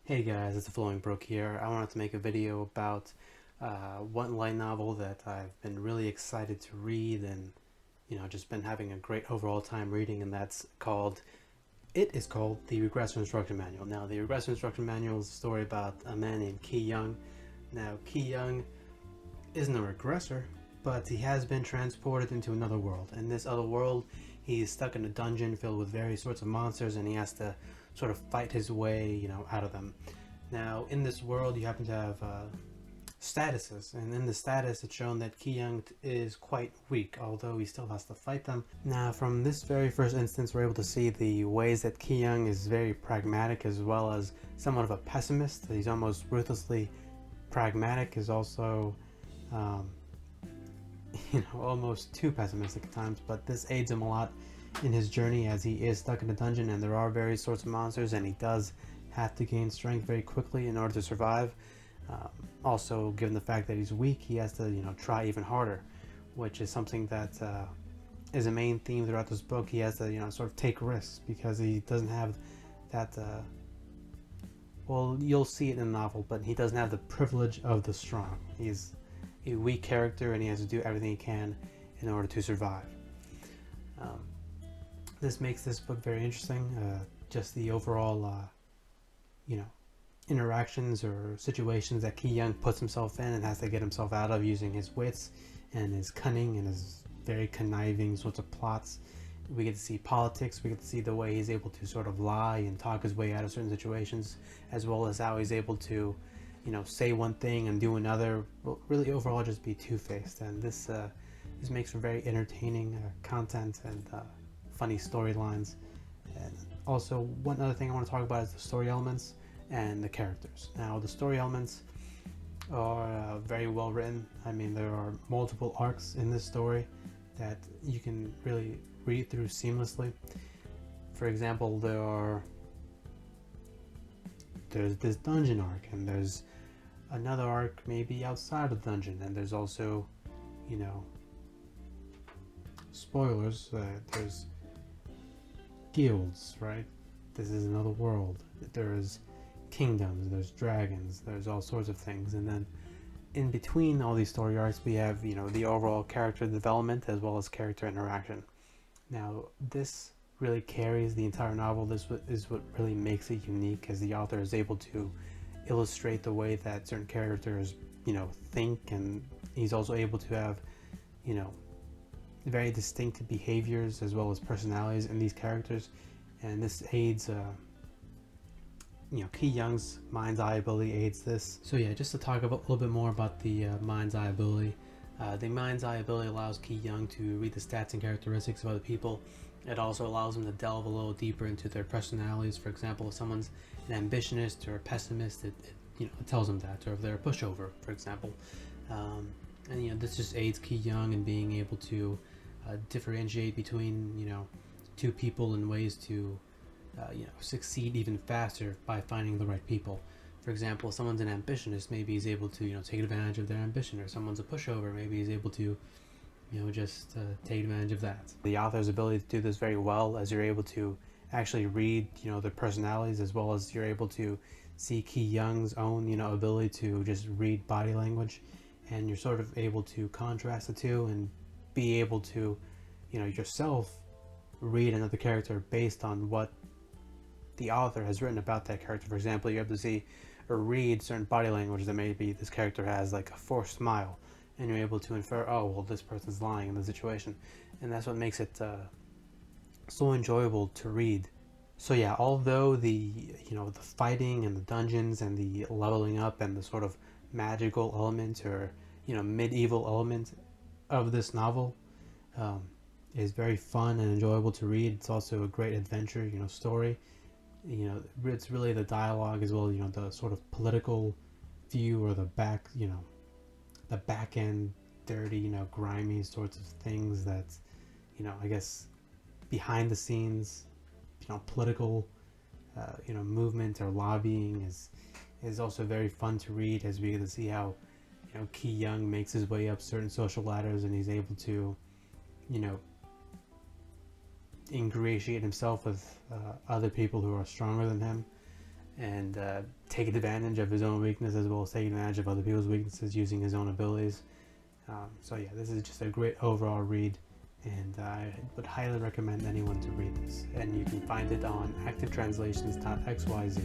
Hey guys, it's Flowing Brook here. I wanted to make a video about one light novel that I've been really excited to read and just been having a great overall time reading, and it is called the Regressor Instruction Manual. Now, the Regressor Instruction Manual is a story about a man named Ki Young. Now, Ki Young isn't a regressor, but he has been transported into another world. In this other world, he's stuck in a dungeon filled with various sorts of monsters, and he has to sort of fight his way, out of them. Now, in this world, you happen to have statuses, and in the status, it's shown that Ki Young is quite weak, although he still has to fight them. Now, from this very first instance, we're able to see the ways that Ki Young is very pragmatic, as well as somewhat of a pessimist. He's almost ruthlessly pragmatic, is also um, almost too pessimistic at times, but this aids him a lot in his journey as he is stuck in a dungeon and there are various sorts of monsters, and he does have to gain strength very quickly in order to survive. Also, given the fact that he's weak, he has to try even harder, which is something that is a main theme throughout this book. He has to sort of take risks because he doesn't have that well, you'll see it in the novel, but he doesn't have the privilege of the strong. He's a weak character and he has to do everything he can in order to survive. This makes this book very interesting. Just the overall, interactions or situations that Ki Young puts himself in and has to get himself out of using his wits and his cunning and his very conniving sorts of plots. We get to see politics, we get to see the way he's able to sort of lie and talk his way out of certain situations, as well as how he's able to say one thing and do another. Well, really overall just be two-faced, and this makes for very entertaining content and funny storylines. And also, one other thing I want to talk about is the story elements and the characters. Now, the story elements are very well written. I mean, there are multiple arcs in this story that you can really read through seamlessly. For example, there's this dungeon arc, and there's another arc maybe outside of the dungeon, and there's also, spoilers, there's guilds, right? This is another world. There's kingdoms, there's dragons, there's all sorts of things. And then in between all these story arcs, we have, the overall character development as well as character interaction. Now, this really carries the entire novel. This is what really makes it unique, as the author is able to illustrate the way that certain characters, think, and he's also able to have, very distinct behaviors as well as personalities in these characters, and this aids Ki Young's mind's eye ability aids this. So yeah, just to talk about a little bit more about the mind's eye ability. The mind's eye ability allows Ki Young to read the stats and characteristics of other people. It also allows him to delve a little deeper into their personalities. For example, if someone's an ambitionist or a pessimist, it tells him that, or if they're a pushover, for example. And this just aids Ki Young in being able to differentiate between two people in ways to succeed even faster by finding the right people. For example, if someone's an ambitionist, maybe he's able to take advantage of their ambition, or someone's a pushover, maybe he's able to just take advantage of that. The author's ability to do this very well, as you're able to actually read their personalities, as well as you're able to see Ki Young's own ability to just read body language, and you're sort of able to contrast the two and be able to yourself read another character based on what the author has written about that character. For example, you're able to see or read certain body language that maybe this character has, like a forced smile, and you're able to infer, oh well, this person's lying in the situation, and that's what makes it so enjoyable to read. So yeah, although the the fighting and the dungeons and the leveling up and the sort of magical element or medieval element of this novel is very fun and enjoyable to read, it's also a great adventure story. It's really the dialogue as well, the sort of political view, or the back end dirty, grimy sorts of things that I guess behind the scenes political movement or lobbying is also very fun to read, as we get to see how Ki Young makes his way up certain social ladders, and he's able to ingratiate himself with other people who are stronger than him. and take advantage of his own weaknesses as well as taking advantage of other people's weaknesses using his own abilities. So yeah, this is just a great overall read, and I would highly recommend anyone to read this. And you can find it on activetranslations.xyz.